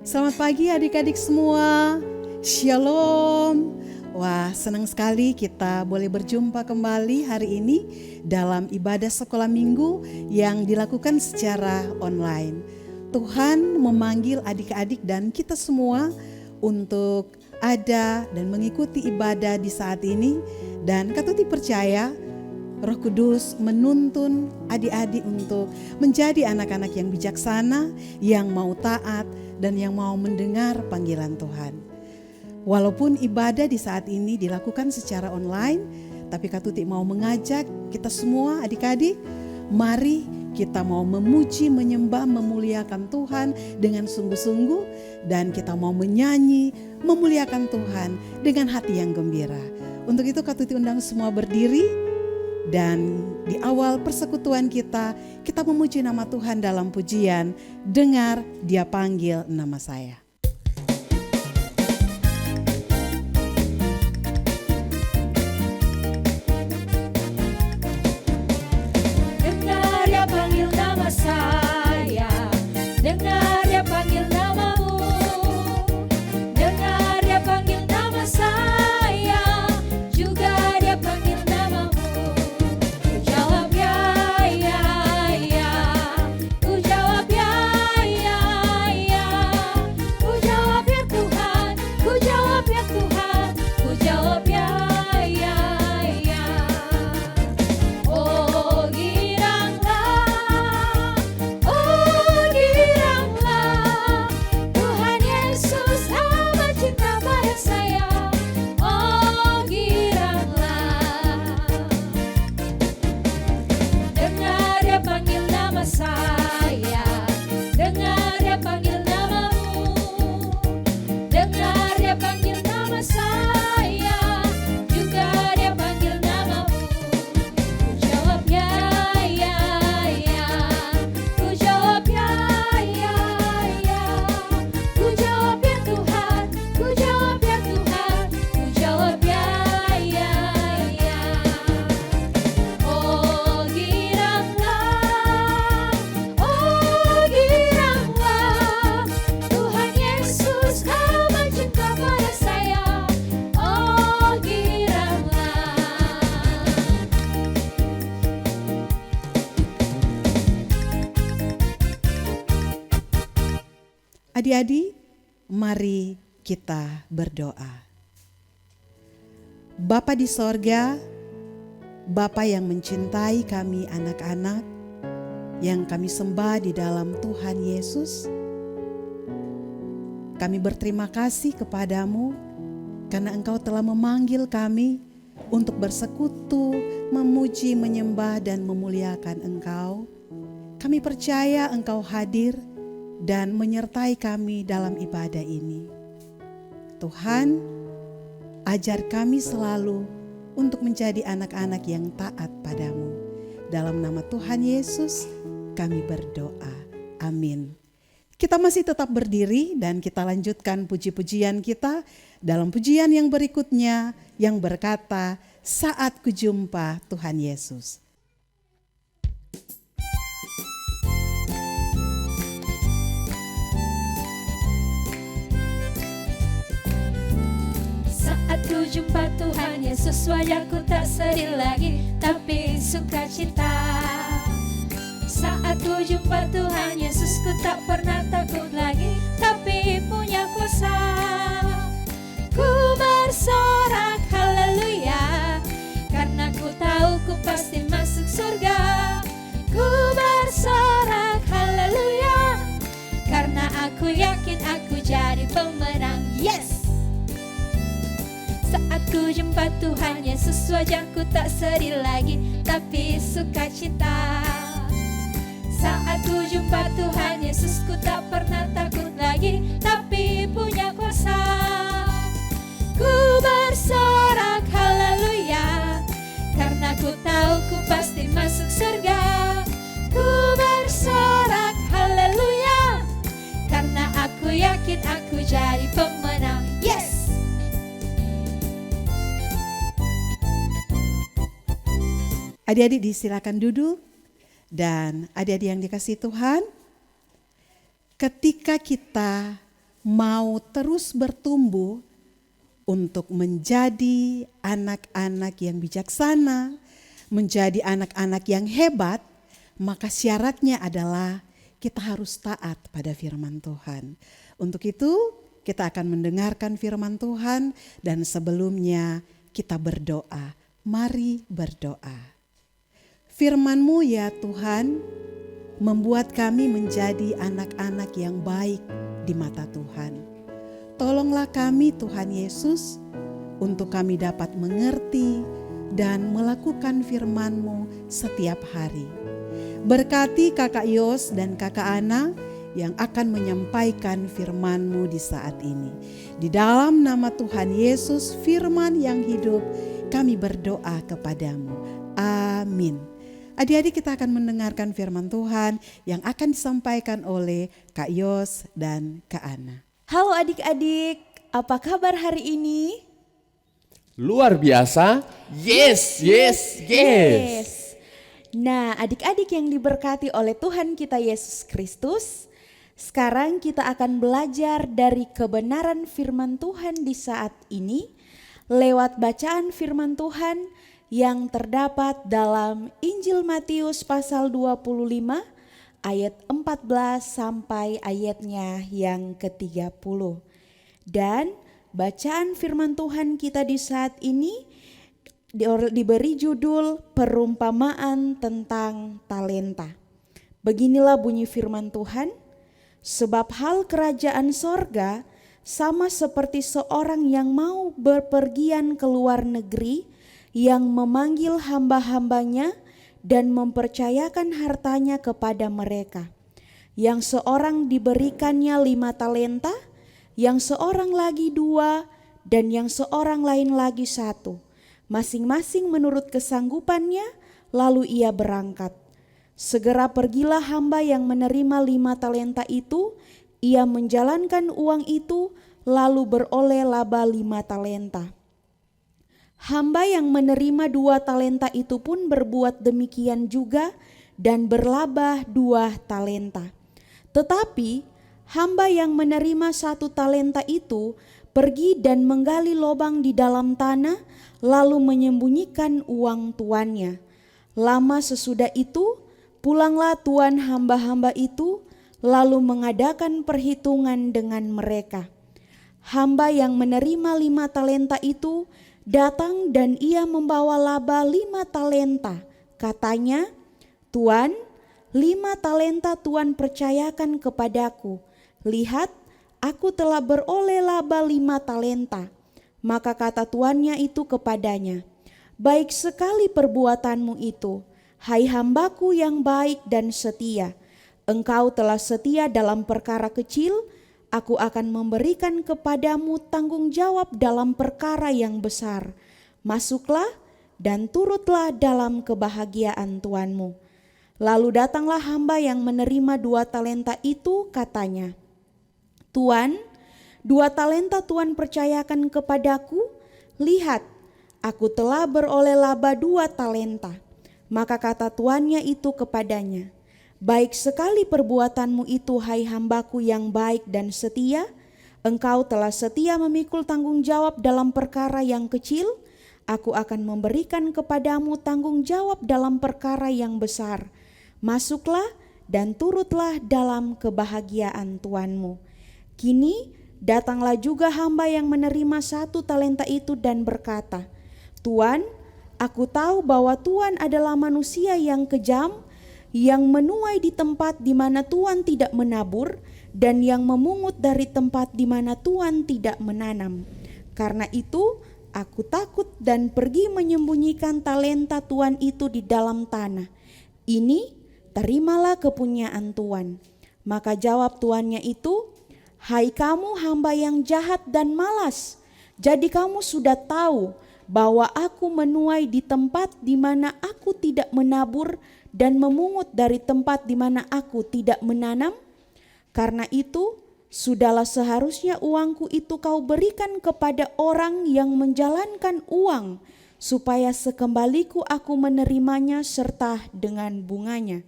Selamat pagi adik-adik semua. Shalom. Wah, senang sekali kita boleh berjumpa kembali hari ini dalam ibadah sekolah minggu yang dilakukan secara online. Tuhan memanggil adik-adik dan kita semua untuk ada dan mengikuti ibadah di saat ini. Dan Katuti percaya Roh Kudus menuntun adik-adik untuk menjadi anak-anak yang bijaksana, yang mau taat, dan yang mau mendengar panggilan Tuhan. Walaupun ibadah di saat ini dilakukan secara online, tapi Katuti mau mengajak kita semua adik-adik, mari kita mau memuji, menyembah, memuliakan Tuhan dengan sungguh-sungguh, dan kita mau menyanyi, memuliakan Tuhan dengan hati yang gembira. Untuk itu Katuti undang semua berdiri. Dan di awal persekutuan kita memuji nama Tuhan dalam pujian, dengar Dia panggil nama saya. Dengar Dia panggil nama saya, dengar Dia panggil namamu, dengar Dia panggil nama saya, juga Dia panggil namamu. Ku jawab ya, ya, ya. Ku jawab ya, ya, ya. Ku jawab ya Tuhan, ku jawab ya Tuhan, ku jawab ya, ya, ya. Oh giranglah, Tuhan Yesus amat cinta pada saya. Oh giranglah, dengar Dia panggil nama saya, dengar Dia panggil namamu, dengar Dia panggil nama saya, juga Dia panggil namamu. Ku jawab ya, ya, ya. Ku jawab ya, ya, ya. Ku jawab ya Tuhan, ku jawab ya Tuhan, ku jawab ya, ya, ya. Oh giranglah, Tuhan Yesus amat cinta pada saya. Oh giranglah. Adik-adik, mari kita berdoa. Bapa di sorga, Bapa yang mencintai kami anak-anak, yang kami sembah di dalam Tuhan Yesus, kami berterima kasih kepadamu karena Engkau telah memanggil kami untuk bersekutu, memuji, menyembah, dan memuliakan Engkau. Kami percaya Engkau hadir dan menyertai kami dalam ibadah ini. Tuhan, ajar kami selalu untuk menjadi anak-anak yang taat padamu. Dalam nama Tuhan Yesus kami berdoa. Amin. Kita masih tetap berdiri dan kita lanjutkan puji-pujian kita dalam pujian yang berikutnya yang berkata, Saat Kujumpa Tuhan Yesus. Saat ku jumpa Tuhan Yesus, wajahku tak sedih lagi, tapi sukacita. Saat ku jumpa Tuhan Yesus, ku tak pernah takut lagi, tapi punya kuasa. Ku bersorak haleluya, karena ku tahu ku pasti masuk surga. Ku bersorak haleluya, karena aku yakin aku jadi pemenang. Yes! Saat ku jumpa Tuhan Yesus, wajahku tak sedih lagi, tapi sukacita. Saat ku jumpa Tuhan Yesus, ku tak pernah takut lagi, tapi punya kuasa. Ku bersorak haleluya, karena ku tahu ku pasti masuk surga. Ku bersorak haleluya, karena aku yakin aku jadi pemenang. Yes! Adik-adik disilakan duduk. Dan adik-adik yang dikasihi Tuhan, ketika kita mau terus bertumbuh untuk menjadi anak-anak yang bijaksana, menjadi anak-anak yang hebat, maka syaratnya adalah kita harus taat pada firman Tuhan. Untuk itu kita akan mendengarkan firman Tuhan dan sebelumnya kita berdoa. Mari berdoa. Firman-Mu ya Tuhan membuat kami menjadi anak-anak yang baik di mata Tuhan. Tolonglah kami Tuhan Yesus untuk kami dapat mengerti dan melakukan firman-Mu setiap hari. Berkati Kakak Yos dan Kakak Ana yang akan menyampaikan firman-Mu di saat ini. Di dalam nama Tuhan Yesus, firman yang hidup, kami berdoa kepadamu. Amin. Adik-adik, kita akan mendengarkan firman Tuhan yang akan disampaikan oleh Kak Yos dan Kak Ana. Halo adik-adik, apa kabar hari ini? Luar biasa. Yes. Nah, adik-adik yang diberkati oleh Tuhan kita Yesus Kristus, sekarang kita akan belajar dari kebenaran firman Tuhan di saat ini lewat bacaan firman Tuhan yang terdapat dalam Injil Matius pasal 25 ayat 14 sampai ayatnya yang ke-30. Dan bacaan firman Tuhan kita di saat ini diberi judul perumpamaan tentang talenta. Beginilah bunyi firman Tuhan, sebab hal kerajaan sorga sama seperti seorang yang mau berpergian ke luar negeri, yang memanggil hamba-hambanya dan mempercayakan hartanya kepada mereka. Yang seorang diberikannya 5 talenta, yang seorang lagi 2, dan yang seorang lain lagi 1. Masing-masing menurut kesanggupannya, lalu ia berangkat. Segera pergilah hamba yang menerima 5 talenta itu, ia menjalankan uang itu, lalu beroleh laba 5 talenta. Hamba yang menerima 2 talenta itu pun berbuat demikian juga dan berlaba 2 talenta. Tetapi hamba yang menerima 1 talenta itu pergi dan menggali lubang di dalam tanah, lalu menyembunyikan uang tuannya. Lama sesudah itu pulanglah tuan hamba-hamba itu, lalu mengadakan perhitungan dengan mereka. Hamba yang menerima 5 talenta itu datang dan ia membawa laba 5 talenta. Katanya, Tuan, 5 talenta Tuan percayakan kepadaku. Lihat, aku telah beroleh laba 5 talenta. Maka kata tuannya itu kepadanya, baik sekali perbuatanmu itu, hai hambaku yang baik dan setia. Engkau telah setia dalam perkara kecil, aku akan memberikan kepadamu tanggung jawab dalam perkara yang besar. Masuklah dan turutlah dalam kebahagiaan tuanmu. Lalu datanglah hamba yang menerima 2 talenta itu, katanya, Tuan, 2 talenta Tuan percayakan kepadaku. Lihat, aku telah beroleh laba 2 talenta. Maka kata tuannya itu kepadanya, baik sekali perbuatanmu itu, hai hambaku yang baik dan setia. Engkau telah setia memikul tanggung jawab dalam perkara yang kecil. Aku akan memberikan kepadamu tanggung jawab dalam perkara yang besar. Masuklah dan turutlah dalam kebahagiaan tuanmu. Kini datanglah juga hamba yang menerima 1 talenta itu dan berkata, Tuan, aku tahu bahwa Tuan adalah manusia yang kejam, yang menuai di tempat di mana Tuan tidak menabur, dan yang memungut dari tempat di mana Tuan tidak menanam. Karena itu aku takut dan pergi menyembunyikan talenta Tuan itu di dalam tanah. Ini terimalah kepunyaan Tuan. Maka jawab tuannya itu, hai kamu hamba yang jahat dan malas, jadi kamu sudah tahu bahwa aku menuai di tempat di mana aku tidak menabur dan memungut dari tempat di mana aku tidak menanam. Karena itu, sudahlah seharusnya uangku itu kau berikan kepada orang yang menjalankan uang, supaya sekembaliku aku menerimanya serta dengan bunganya.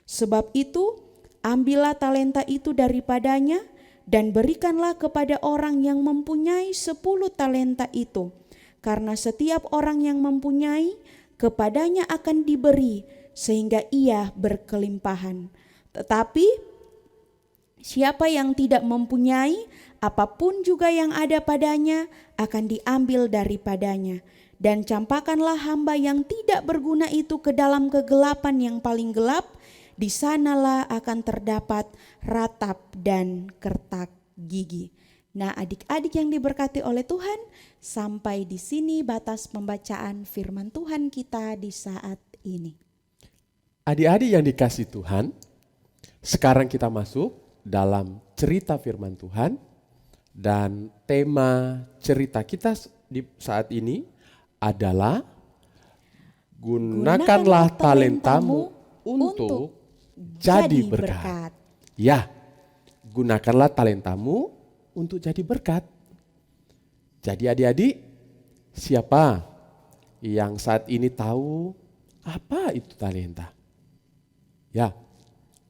Sebab itu, ambillah talenta itu daripadanya dan berikanlah kepada orang yang mempunyai 10 talenta itu. Karena setiap orang yang mempunyai, kepadanya akan diberi sehingga ia berkelimpahan. Tetapi siapa yang tidak mempunyai, apapun juga yang ada padanya akan diambil daripadanya. Dan campakkanlah hamba yang tidak berguna itu ke dalam kegelapan yang paling gelap, di sanalah akan terdapat ratap dan kertak gigi. Nah, adik-adik yang diberkati oleh Tuhan, sampai di sini batas pembacaan firman Tuhan kita di saat ini. Adik-adik yang dikasih Tuhan, sekarang kita masuk dalam cerita firman Tuhan, dan tema cerita kita di saat ini adalah gunakanlah talentamu untuk jadi berkat. Ya, gunakanlah talentamu untuk jadi berkat. Jadi adik-adik, siapa yang saat ini tahu apa itu talenta? Ya,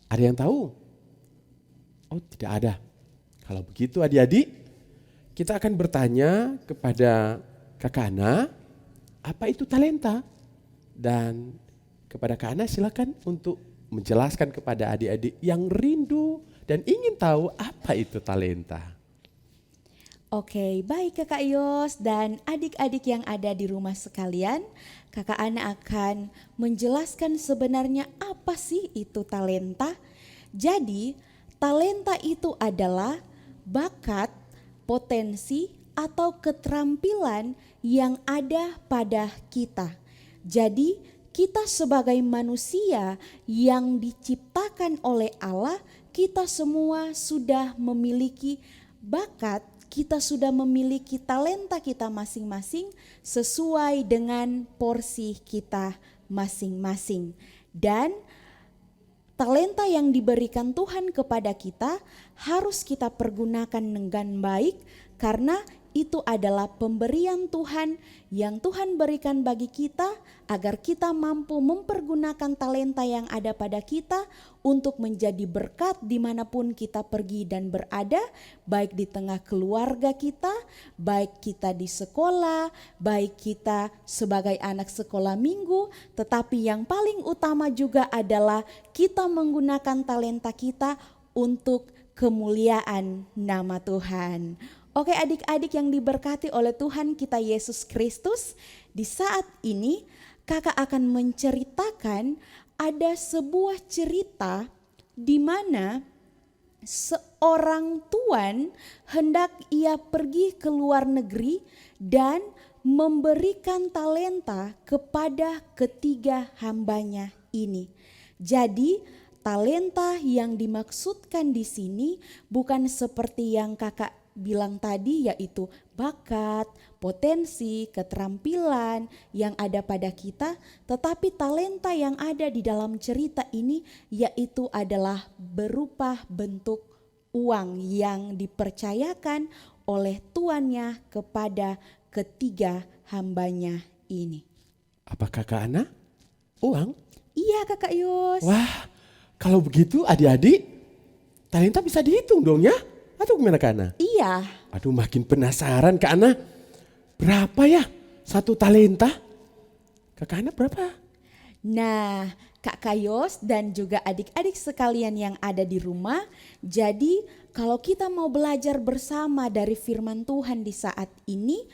ada yang tahu? Oh, tidak ada. Kalau begitu adik-adik, kita akan bertanya kepada Kakak Ana, apa itu talenta? Dan kepada Kak Ana silakan untuk menjelaskan kepada adik-adik yang rindu dan ingin tahu apa itu talenta. Oke, baik Kakak Yos dan adik-adik yang ada di rumah sekalian, Kakak Ana akan menjelaskan sebenarnya apa sih itu talenta. Jadi, talenta itu adalah bakat, potensi, atau keterampilan yang ada pada kita. Jadi, kita sebagai manusia yang diciptakan oleh Allah, kita semua sudah memiliki bakat, kita sudah memiliki talenta kita masing-masing sesuai dengan porsi kita masing-masing. Dan talenta yang diberikan Tuhan kepada kita harus kita pergunakan dengan baik, karena itu adalah pemberian Tuhan yang Tuhan berikan bagi kita agar kita mampu mempergunakan talenta yang ada pada kita untuk menjadi berkat dimanapun kita pergi dan berada, baik di tengah keluarga kita, baik kita di sekolah, baik kita sebagai anak sekolah minggu, tetapi yang paling utama juga adalah kita menggunakan talenta kita untuk kemuliaan nama Tuhan. Oke adik-adik yang diberkati oleh Tuhan kita Yesus Kristus, di saat ini kakak akan menceritakan ada sebuah cerita di mana seorang tuan hendak ia pergi ke luar negeri dan memberikan talenta kepada ketiga hambanya ini. Jadi talenta yang dimaksudkan di sini bukan seperti yang kakak bilang tadi, yaitu bakat, potensi, keterampilan yang ada pada kita, tetapi talenta yang ada di dalam cerita ini yaitu adalah berupa bentuk uang yang dipercayakan oleh tuannya kepada ketiga hambanya ini. Apa Kakak Ana? Uang? Iya Kakak Yus. Wah, kalau begitu adik-adik, talenta bisa dihitung dong ya? Atau gimana Kak Ana? Iya. Aduh, makin penasaran Kak Ana. Berapa ya satu talenta? Kakak Ana berapa? Nah, Kak Kayos dan juga adik-adik sekalian yang ada di rumah, jadi kalau kita mau belajar bersama dari firman Tuhan di saat ini,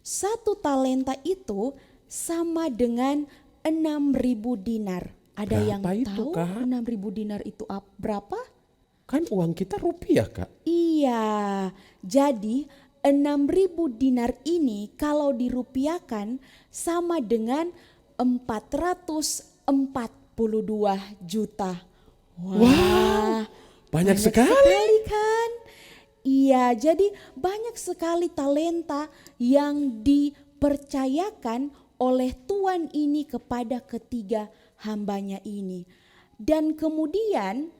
satu talenta itu sama dengan 6.000 dinar. Ada Berapa yang itu, tahu Kak? 6.000 dinar itu berapa? Kan uang kita rupiah Kak. Iya, jadi 6.000 dinar ini kalau dirupiahkan sama dengan 442 juta. Wah, banyak sekali kan? Iya, jadi banyak sekali talenta yang dipercayakan oleh Tuhan ini kepada ketiga hambanya ini. Dan kemudian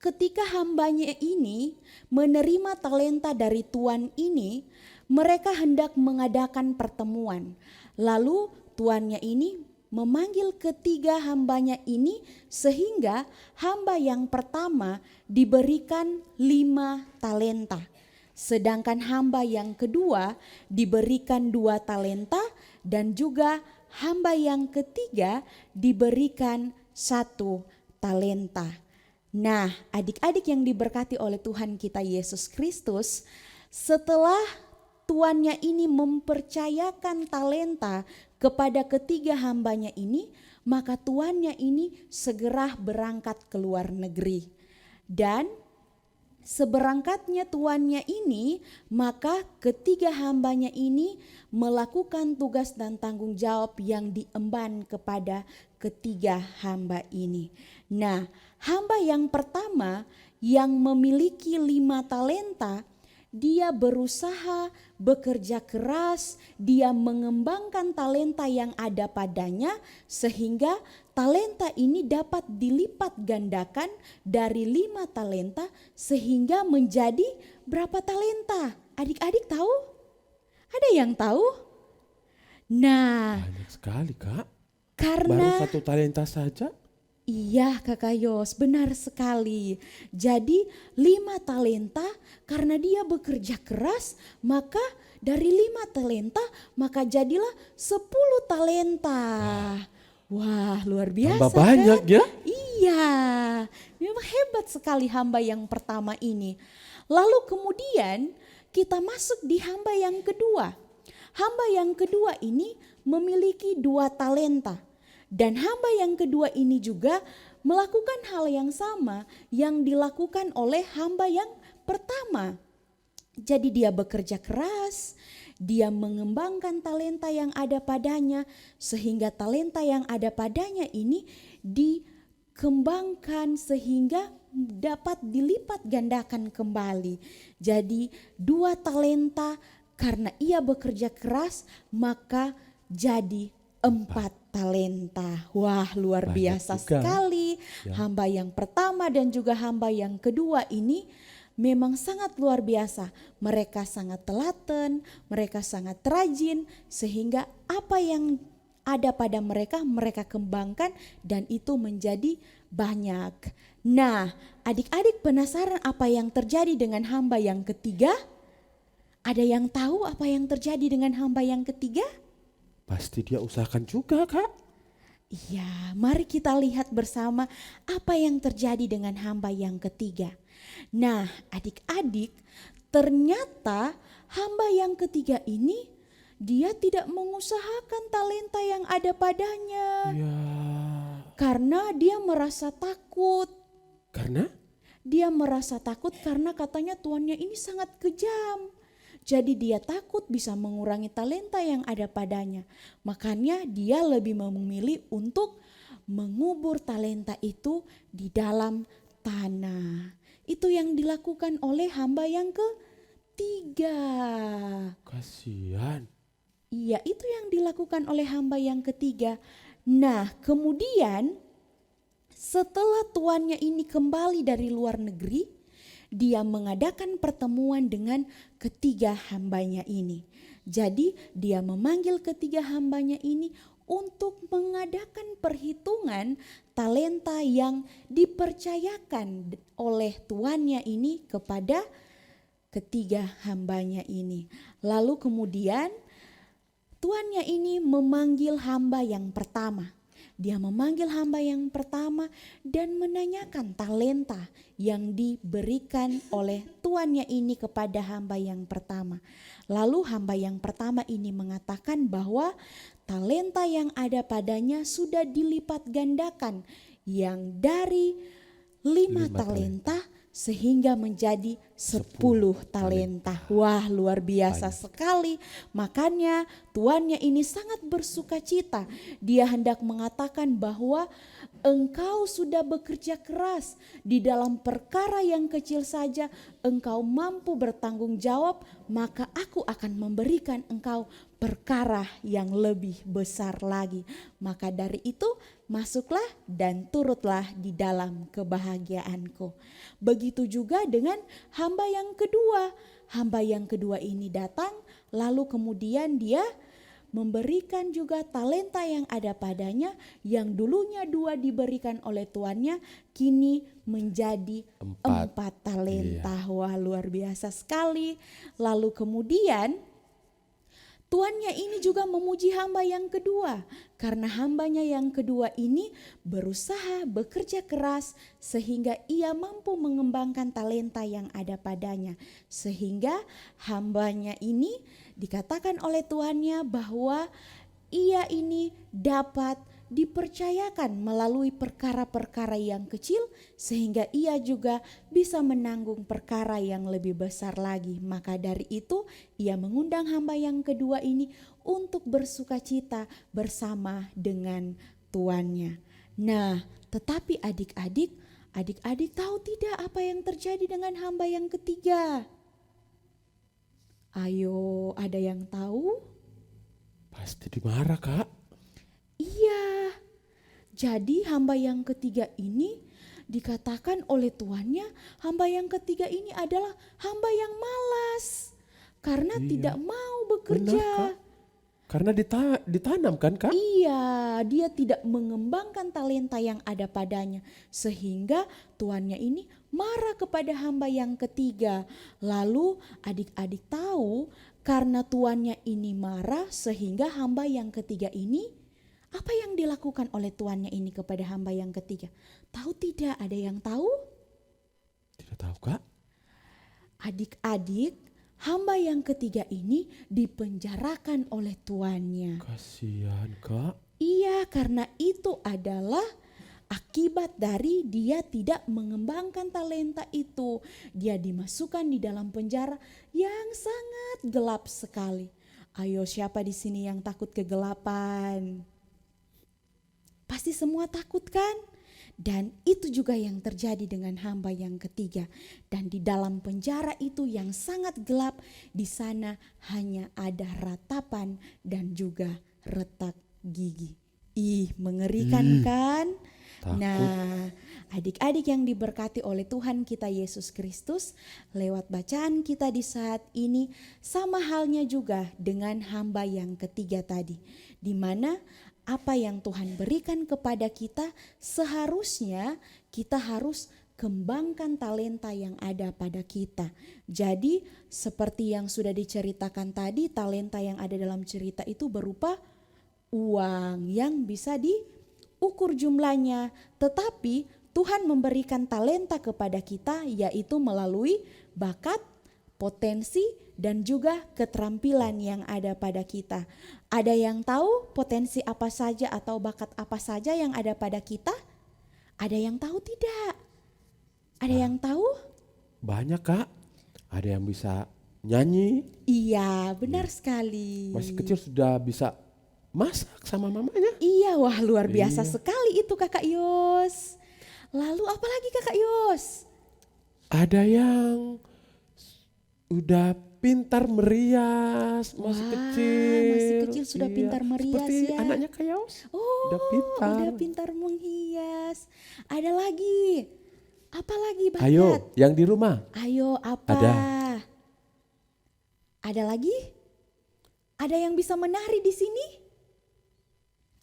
ketika hambanya ini menerima talenta dari tuan ini, mereka hendak mengadakan pertemuan. Lalu tuannya ini memanggil ketiga hambanya ini sehingga hamba yang pertama diberikan 5 talenta. Sedangkan hamba yang kedua diberikan 2 talenta dan juga hamba yang ketiga diberikan 1 talenta. Nah, adik-adik yang diberkati oleh Tuhan kita Yesus Kristus, setelah tuannya ini mempercayakan talenta kepada ketiga hambanya ini, maka tuannya ini segera berangkat ke luar negeri. Dan seberangkatnya tuannya ini, maka ketiga hambanya ini melakukan tugas dan tanggung jawab yang diemban kepada ketiga hamba ini. Nah, hamba yang pertama yang memiliki 5 talenta, dia berusaha, bekerja keras, dia mengembangkan talenta yang ada padanya sehingga talenta ini dapat dilipat gandakan dari 5 talenta sehingga menjadi berapa talenta? Adik-adik tahu? Ada yang tahu? Nah, Banyak sekali, Kak. karena Baru 1 talenta saja. iya Kakak Yos, benar sekali. Jadi 5 talenta karena dia bekerja keras, maka dari 5 talenta maka jadilah 10 talenta. Wah, luar biasa Tambah banyak kan? ya. Iya, memang hebat sekali hamba yang pertama ini. Lalu kemudian kita masuk di hamba yang kedua. Hamba yang kedua ini memiliki 2 talenta. Dan hamba yang kedua ini juga melakukan hal yang sama yang dilakukan oleh hamba yang pertama. Jadi dia bekerja keras, dia mengembangkan talenta yang ada padanya sehingga talenta yang ada padanya ini dikembangkan sehingga dapat dilipat gandakan kembali. Jadi 2 talenta karena ia bekerja keras maka jadi 4 talenta. Wah, luar Banyak biasa juga. sekali. Ya. Hamba yang pertama dan juga hamba yang kedua ini memang sangat luar biasa. Mereka sangat telaten, mereka sangat rajin sehingga apa yang ada pada mereka, mereka kembangkan dan itu menjadi banyak. Nah, adik-adik penasaran apa yang terjadi dengan hamba yang ketiga? Ada yang tahu apa yang terjadi dengan hamba yang ketiga? Pasti dia usahakan juga, Kak. Iya, mari kita lihat bersama apa yang terjadi dengan hamba yang ketiga. Nah, adik-adik, ternyata hamba yang ketiga ini dia tidak mengusahakan talenta yang ada padanya Ya. karena dia merasa takut. Karena Dia merasa takut karena katanya tuannya ini sangat kejam. Jadi dia takut bisa mengurangi talenta yang ada padanya. Makanya dia lebih memilih untuk mengubur talenta itu di dalam tanah. Itu yang dilakukan oleh hamba yang ketiga. kasihan. Iya, itu yang dilakukan oleh hamba yang ketiga. Nah, kemudian setelah tuannya ini kembali dari luar negeri, dia mengadakan pertemuan dengan ketiga hambanya ini. Jadi dia memanggil ketiga hambanya ini untuk mengadakan perhitungan talenta yang dipercayakan oleh tuannya ini kepada ketiga hambanya ini. Lalu kemudian tuannya ini memanggil hamba yang pertama. Dia memanggil hamba yang pertama dan menanyakan talenta yang diberikan oleh tuannya ini kepada hamba yang pertama. Lalu hamba yang pertama ini mengatakan bahwa talenta yang ada padanya sudah dilipat gandakan, yang dari 5 talenta sehingga menjadi 10 talenta. Wah, luar biasa sekali. Makanya tuannya ini sangat bersuka cita. Dia hendak mengatakan bahwa engkau sudah bekerja keras di dalam perkara yang kecil saja, engkau mampu bertanggung jawab, maka aku akan memberikan engkau perkara yang lebih besar lagi. Maka dari itu masuklah dan turutlah di dalam kebahagiaanku. Begitu juga dengan hamba yang kedua. Hamba yang kedua ini datang lalu kemudian dia memberikan juga talenta yang ada padanya, yang dulunya 2 diberikan oleh tuannya, kini menjadi 4 talenta. Wah, luar biasa sekali. Lalu kemudian tuannya ini juga memuji hamba yang kedua, karena hambanya yang kedua ini berusaha bekerja keras sehingga ia mampu mengembangkan talenta yang ada padanya. Sehingga hambanya ini dikatakan oleh tuannya bahwa ia ini dapat dipercayakan melalui perkara-perkara yang kecil sehingga ia juga bisa menanggung perkara yang lebih besar lagi. Maka dari itu ia mengundang hamba yang kedua ini untuk bersukacita bersama dengan tuannya. Nah, tetapi adik-adik tahu tidak apa yang terjadi dengan hamba yang ketiga? Ayo, ada yang tahu? Pasti dimarah, Kak. Iya, jadi hamba yang ketiga ini dikatakan oleh tuannya, hamba yang ketiga ini adalah hamba yang malas karena tidak mau bekerja. Benar, Kak. Karena ditanam kan, Kak? Iya, dia tidak mengembangkan talenta yang ada padanya sehingga tuannya ini marah kepada hamba yang ketiga. Lalu adik-adik tahu karena tuannya ini marah sehingga hamba yang ketiga ini, apa yang dilakukan oleh tuannya ini kepada hamba yang ketiga? Tahu tidak? Ada yang tahu? Tidak tahu, Kak. Adik-adik, hamba yang ketiga ini dipenjarakan oleh tuannya. Kasihan, Kak. Iya, karena itu adalah akibat dari dia tidak mengembangkan talenta itu. Dia dimasukkan di dalam penjara yang sangat gelap sekali. Ayo, siapa di sini yang takut kegelapan? Pasti semua takut kan? Dan itu juga yang terjadi dengan hamba yang ketiga. Dan di dalam penjara itu yang sangat gelap, di sana hanya ada ratapan dan juga retak gigi. Ih, mengerikan kan? Takut. Nah, adik-adik yang diberkati oleh Tuhan kita Yesus Kristus, lewat bacaan kita di saat ini sama halnya juga dengan hamba yang ketiga tadi, di mana apa yang Tuhan berikan kepada kita seharusnya kita harus kembangkan talenta yang ada pada kita. Jadi seperti yang sudah diceritakan tadi, talenta yang ada dalam cerita itu berupa uang yang bisa diukur jumlahnya. Tetapi Tuhan memberikan talenta kepada kita yaitu melalui bakat, potensi, dan juga keterampilan yang ada pada kita. Ada yang tahu potensi apa saja atau bakat apa saja yang ada pada kita? Ada yang tahu tidak? Ada yang tahu? Banyak, Kak. Ada yang bisa nyanyi. Iya, benar sekali. Masih kecil sudah bisa masak sama mamanya. Iya, wah luar biasa Iya. sekali itu Kakak Yos. Lalu apa lagi Kakak Yos? Ada yang udah pintar merias, masih Wah, kecil. masih kecil sudah Iya. pintar merias Seperti ya. anaknya Kak Yos. Oh, Udah pintar. menghias. Ada lagi? Apa lagi bakat? Ayo, yang di rumah. Ayo, apa? Ada. Ada lagi? Ada yang bisa menari di sini?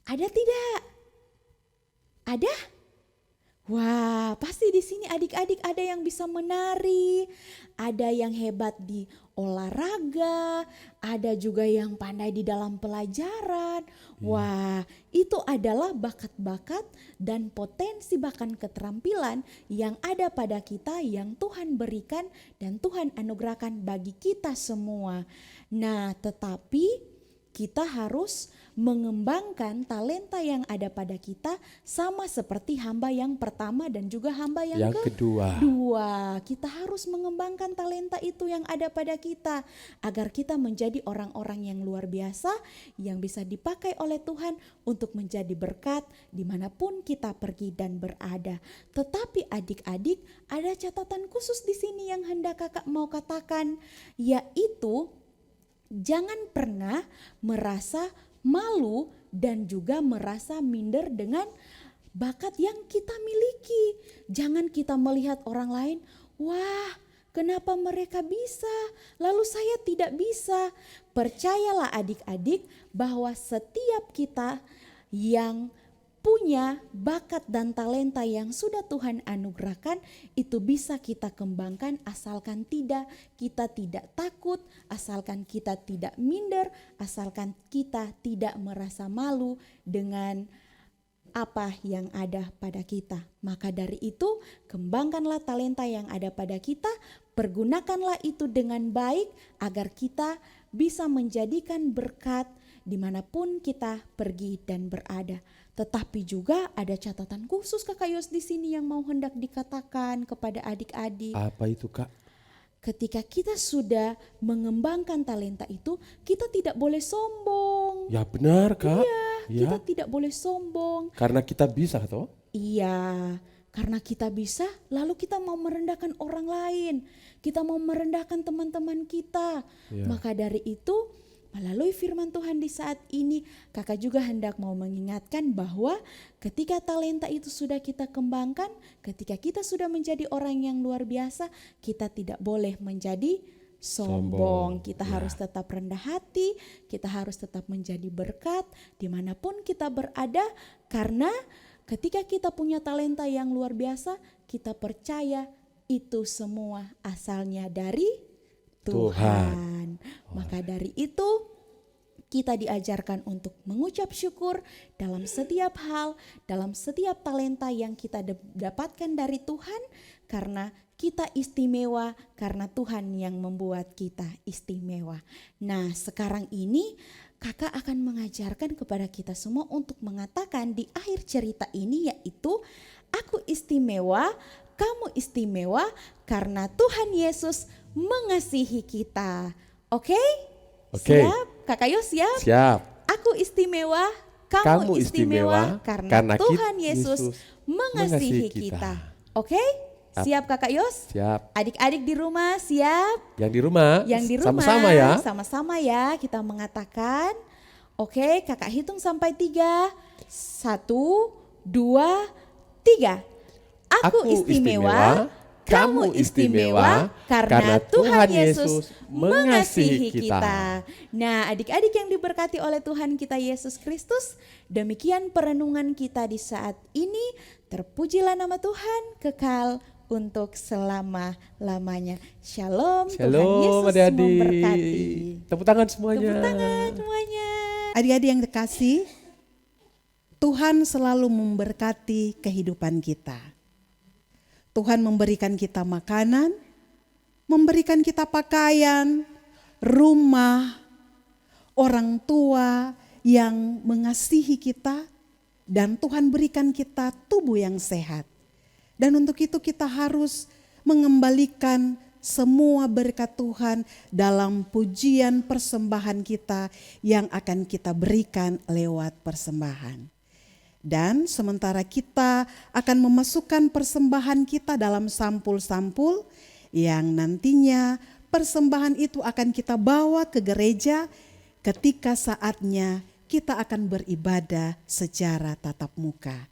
Ada tidak? Ada? Wah, pasti di sini adik-adik ada yang bisa menari, ada yang hebat di olahraga, ada juga yang pandai di dalam pelajaran. Wah, itu adalah bakat-bakat dan potensi bahkan keterampilan yang ada pada kita yang Tuhan berikan dan Tuhan anugerahkan bagi kita semua. Nah, tetapi kita harus mengembangkan talenta yang ada pada kita sama seperti hamba yang pertama dan juga hamba yang kedua. Kita harus mengembangkan talenta itu yang ada pada kita agar kita menjadi orang-orang yang luar biasa yang bisa dipakai oleh Tuhan untuk menjadi berkat dimanapun kita pergi dan berada. Tetapi adik-adik, ada catatan khusus di sini yang hendak kakak mau katakan, yaitu jangan pernah merasa malu dan juga merasa minder dengan bakat yang kita miliki. Jangan kita melihat orang lain, wah kenapa mereka bisa, lalu saya tidak bisa? Percayalah adik-adik bahwa setiap kita yang punya bakat dan talenta yang sudah Tuhan anugerahkan itu bisa kita kembangkan asalkan kita tidak takut, asalkan kita tidak minder, asalkan kita tidak merasa malu dengan apa yang ada pada kita. Maka dari itu kembangkanlah talenta yang ada pada kita, pergunakanlah itu dengan baik agar kita bisa menjadikan berkat dimanapun kita pergi dan berada. Tetapi juga ada catatan khusus Kakak Yos di sini yang mau hendak dikatakan kepada adik-adik. Apa itu Kak? Ketika kita sudah mengembangkan talenta itu, kita tidak boleh sombong. Ya benar Kak. Kita tidak boleh sombong. Karena kita bisa toh? Iya, karena kita bisa, lalu kita mau merendahkan orang lain. Kita mau merendahkan teman-teman kita. Ya. Maka dari itu, melalui firman Tuhan di saat ini, Kakak juga hendak mau mengingatkan bahwa ketika talenta itu sudah kita kembangkan, ketika kita sudah menjadi orang yang luar biasa, kita tidak boleh menjadi sombong. Kita harus tetap rendah hati, kita harus tetap menjadi berkat dimanapun kita berada, karena ketika kita punya talenta yang luar biasa, kita percaya itu semua asalnya dari Tuhan. Maka dari itu kita diajarkan untuk mengucap syukur dalam setiap hal, dalam setiap talenta yang kita dapatkan dari Tuhan, karena kita istimewa, karena Tuhan yang membuat kita istimewa. Nah, sekarang ini Kakak akan mengajarkan kepada kita semua untuk mengatakan di akhir cerita ini, yaitu aku istimewa, kamu istimewa karena Tuhan Yesus mengasihi kita. Oke? Siap? Kakak Yos siap? Siap. Aku istimewa, kamu istimewa karena Tuhan Yesus mengasihi kita. Oke? Siap Kakak Yos? Siap. Adik-adik di rumah siap? Yang di rumah, sama-sama ya. Sama-sama ya kita mengatakan. Oke, Kakak hitung sampai 3. 1, 2, 3. Aku istimewa, kamu istimewa karena Tuhan Yesus mengasihi kita. Nah, adik-adik yang diberkati oleh Tuhan kita Yesus Kristus, demikian perenungan kita di saat ini. Terpujilah nama Tuhan kekal untuk selama-lamanya. Shalom, Tuhan Yesus adik-adik. memberkati. Tepuk tangan semuanya. Tepuk tangan semuanya. Adik-adik yang dikasih, Tuhan selalu memberkati kehidupan kita. Tuhan memberikan kita makanan, memberikan kita pakaian, rumah, orang tua yang mengasihi kita, dan Tuhan berikan kita tubuh yang sehat. Dan untuk itu kita harus mengembalikan semua berkat Tuhan dalam pujian persembahan kita yang akan kita berikan lewat persembahan. Dan sementara kita akan memasukkan persembahan kita dalam sampul-sampul yang nantinya persembahan itu akan kita bawa ke gereja ketika saatnya kita akan beribadah secara tatap muka.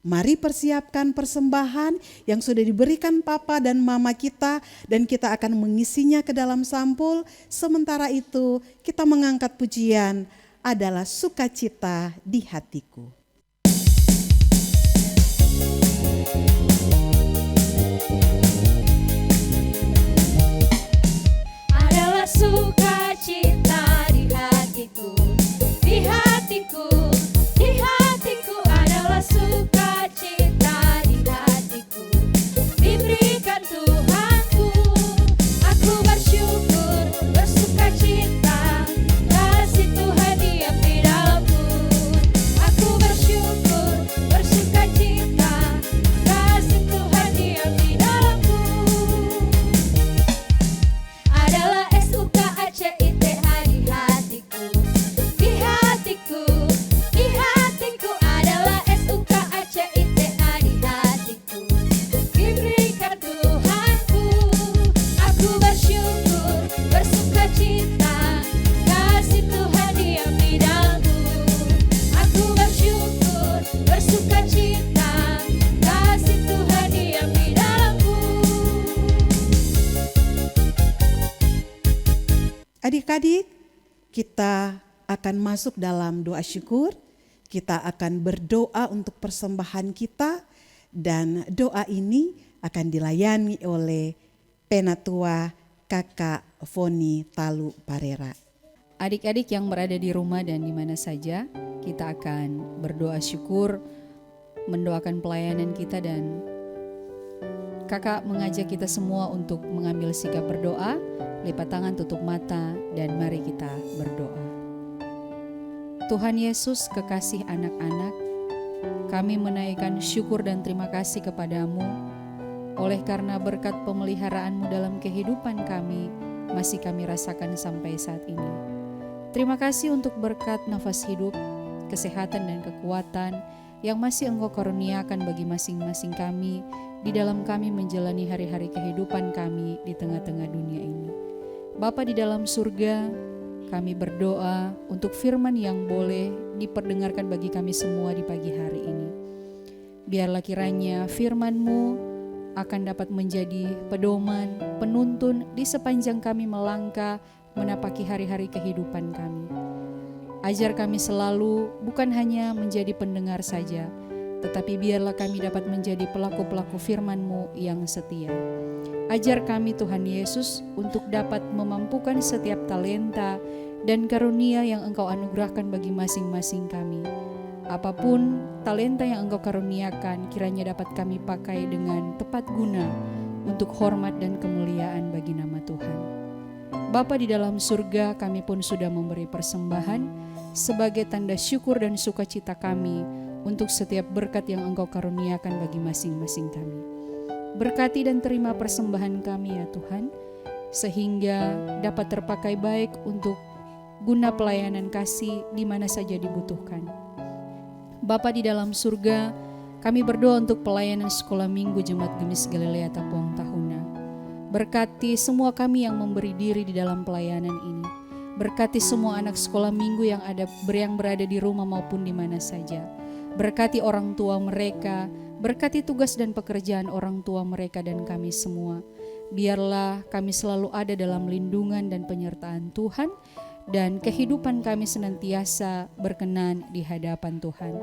Mari persiapkan persembahan yang sudah diberikan papa dan mama kita, dan kita akan mengisinya ke dalam sampul. Sementara itu kita mengangkat pujian adalah sukacita di hatiku. Adalah sukacita di hatiku, di hatiku, di hatiku adalah sukacita di hatiku. Diberikan Tuhanku, aku bersyukur, bersukacita, kasih Tuhan diam di dalamku. Aku bersyukur, bersukacita, Adik-adik, kita akan masuk dalam doa syukur. Kita akan berdoa untuk persembahan kita, dan doa ini akan dilayani oleh Penatua Kakak Foni Talu Parera. Adik-adik yang berada di rumah dan di mana saja, kita akan berdoa syukur, mendoakan pelayanan kita, dan Kakak mengajak kita semua untuk mengambil sikap berdoa, lipat tangan, tutup mata, dan mari kita berdoa. Tuhan Yesus, kekasih anak-anak, kami menaikkan syukur dan terima kasih kepadamu oleh karena berkat pemeliharaanmu dalam kehidupan kami masih kami rasakan sampai saat ini. Terima kasih untuk berkat nafas hidup, kesehatan dan kekuatan yang masih Engkau karuniakan bagi masing-masing kami di dalam kami menjalani hari-hari kehidupan kami di tengah-tengah dunia ini. Bapa di dalam surga, kami berdoa untuk firman yang boleh diperdengarkan bagi kami semua di pagi hari ini. Biarlah kiranya firman-Mu akan dapat menjadi pedoman, penuntun di sepanjang kami melangkah menapaki hari-hari kehidupan kami. Ajar kami selalu bukan hanya menjadi pendengar saja, tetapi biarlah kami dapat menjadi pelaku-pelaku firman-Mu yang setia. Ajar kami Tuhan Yesus untuk dapat memampukan setiap talenta dan karunia yang Engkau anugerahkan bagi masing-masing kami. Apapun talenta yang Engkau karuniakan, kiranya dapat kami pakai dengan tepat guna untuk hormat dan kemuliaan bagi nama Tuhan. Bapa di dalam surga, kami pun sudah memberi persembahan sebagai tanda syukur dan sukacita kami untuk setiap berkat yang Engkau karuniakan bagi masing-masing kami. Berkati dan terima persembahan kami ya Tuhan, sehingga dapat terpakai baik untuk guna pelayanan kasih di mana saja dibutuhkan. Bapa di dalam surga, kami berdoa untuk pelayanan sekolah minggu Jemaat Gemis Galilea Tapuang Tahuna. Berkati semua kami yang memberi diri di dalam pelayanan ini. Berkati semua anak sekolah minggu yang berada di rumah maupun di mana saja. Berkati orang tua mereka, berkati tugas dan pekerjaan orang tua mereka dan kami semua. Biarlah kami selalu ada dalam lindungan dan penyertaan Tuhan, dan kehidupan kami senantiasa berkenan di hadapan Tuhan.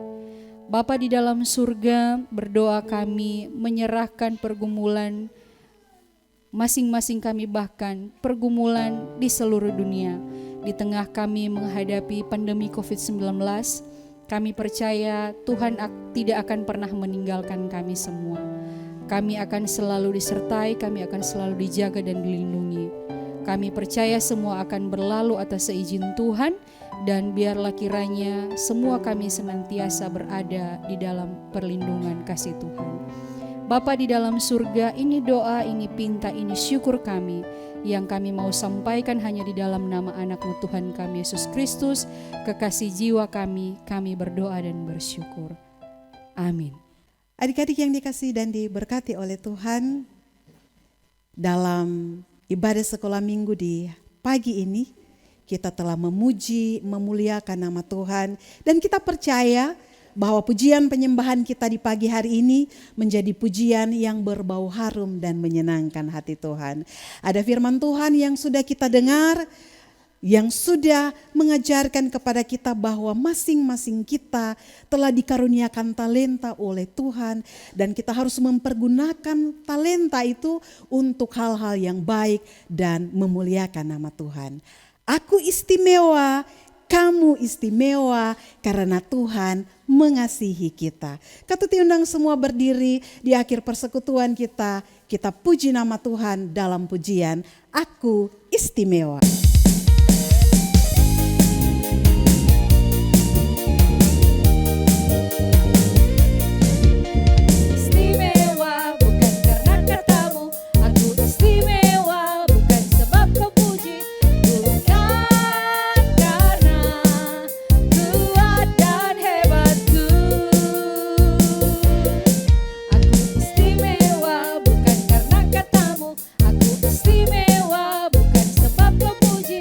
Bapa di dalam surga, berdoa kami menyerahkan pergumulan masing-masing kami, bahkan pergumulan di seluruh dunia. Di tengah kami menghadapi pandemi COVID-19, kami percaya Tuhan tidak akan pernah meninggalkan kami semua. Kami akan selalu disertai, kami akan selalu dijaga dan dilindungi. Kami percaya semua akan berlalu atas seizin Tuhan, dan biarlah kiranya semua kami senantiasa berada di dalam perlindungan kasih Tuhan. Bapa di dalam surga, ini doa, ini pinta, ini syukur kami yang kami mau sampaikan hanya di dalam nama anak-Mu Tuhan kami Yesus Kristus, kekasih jiwa kami berdoa dan bersyukur. Amin. Adik-adik yang dikasihi dan diberkati oleh Tuhan, dalam ibadah sekolah minggu di pagi ini, kita telah memuji, memuliakan nama Tuhan, dan kita percaya bahwa pujian penyembahan kita di pagi hari ini menjadi pujian yang berbau harum dan menyenangkan hati Tuhan. Ada firman Tuhan yang sudah kita dengar, yang sudah mengajarkan kepada kita bahwa masing-masing kita telah dikaruniakan talenta oleh Tuhan, dan kita harus mempergunakan talenta itu untuk hal-hal yang baik dan memuliakan nama Tuhan. Aku istimewa, kamu istimewa karena Tuhan mengasihi kita. Katuti undang semua berdiri di akhir persekutuan kita. Kita puji nama Tuhan dalam pujian Aku Istimewa. Istimewa bukan karena katamu, aku istimewa bukan sebab kau puji, bukan karena kuat dan hebatku. Aku istimewa bukan karena katamu, aku istimewa bukan sebab kau puji,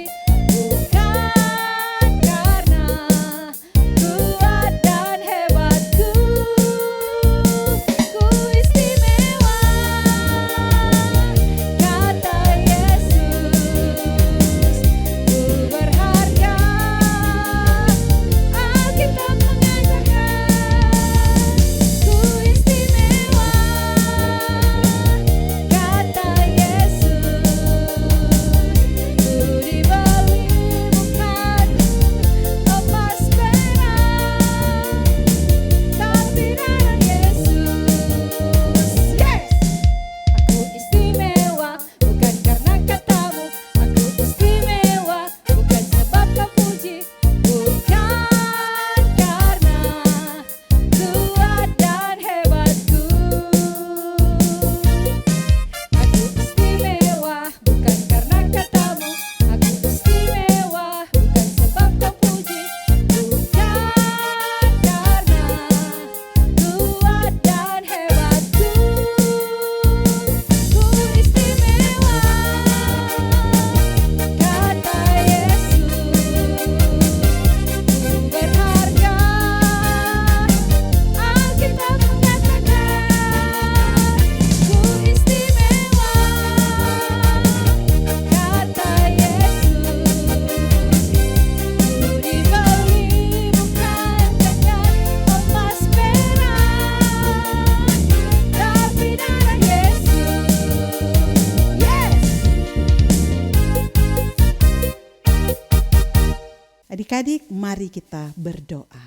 Adik-adik, mari kita berdoa.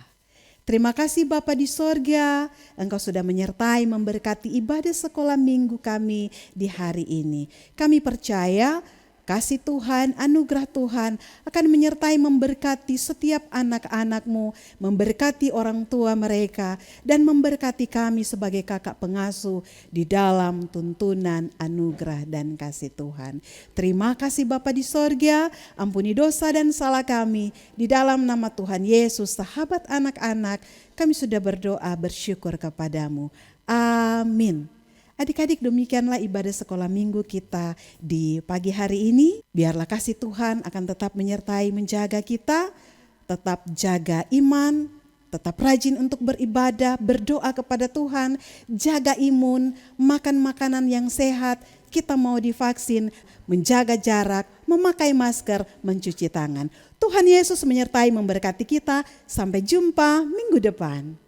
Terima kasih Bapa di sorga, Engkau sudah menyertai memberkati ibadah sekolah minggu kami di hari ini. Kami percaya kasih Tuhan, anugerah Tuhan akan menyertai memberkati setiap anak-anak-Mu, memberkati orang tua mereka, dan memberkati kami sebagai kakak pengasuh di dalam tuntunan anugerah dan kasih Tuhan. Terima kasih Bapa di sorga, ampuni dosa dan salah kami. Di dalam nama Tuhan Yesus, sahabat anak-anak, kami sudah berdoa bersyukur kepadamu. Amin. Adik-adik, demikianlah ibadah sekolah minggu kita di pagi hari ini. Biarlah kasih Tuhan akan tetap menyertai menjaga kita, tetap jaga iman, tetap rajin untuk beribadah, berdoa kepada Tuhan, jaga imun, makan makanan yang sehat, kita mau divaksin, menjaga jarak, memakai masker, mencuci tangan. Tuhan Yesus menyertai memberkati kita. Sampai jumpa minggu depan.